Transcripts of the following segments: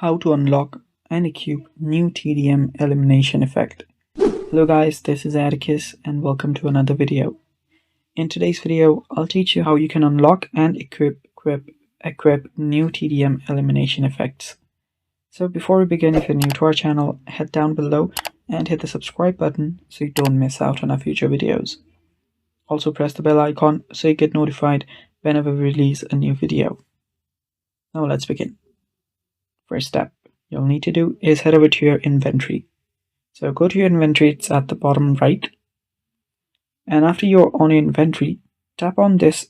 How to unlock and equip new TDM elimination effect. Hello guys, this is Atticus and welcome to another video. In today's video, I'll teach you how you can unlock and equip new TDM elimination effects. So before we begin, if you're new to our channel, head down below and hit the subscribe button so you don't miss out on our future videos. Also press the bell icon so you get notified whenever we release a new video. Now let's begin. First step you'll need to do is head over to your inventory. So go to your inventory, it's at the bottom right. And after you're on your inventory, tap on this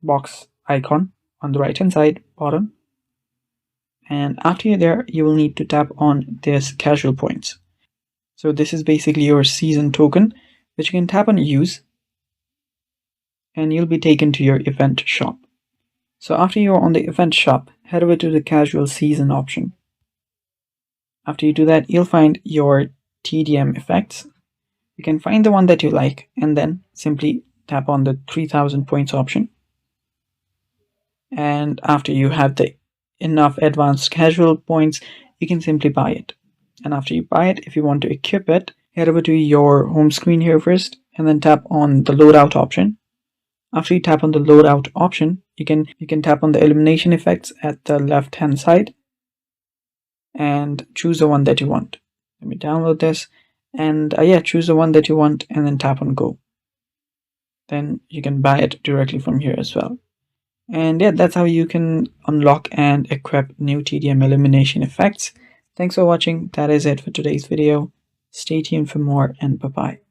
box icon on the right hand side bottom. And after you're there, you will need to tap on this casual points. So this is basically your season token, which you can tap on use, and you'll be taken to your event shop. So after you're on the event shop, head over to the casual season option. After you do that, you'll find your TDM effects. You can find the one that you like and then simply tap on the 3000 points option. And after you have the enough advanced casual points, you can simply buy it. And after you buy it, if you want to equip it, head over to your home screen here first and then tap on the loadout option. After you tap on the loadout option, you can tap on the elimination effects at the left hand side and choose the one that you want. Let me download this and choose the one that you want and then tap on go. Then you can buy it directly from here as well. And that's how you can unlock and equip new TDM elimination effects. Thanks for watching. That is it for today's video. Stay tuned for more and bye bye.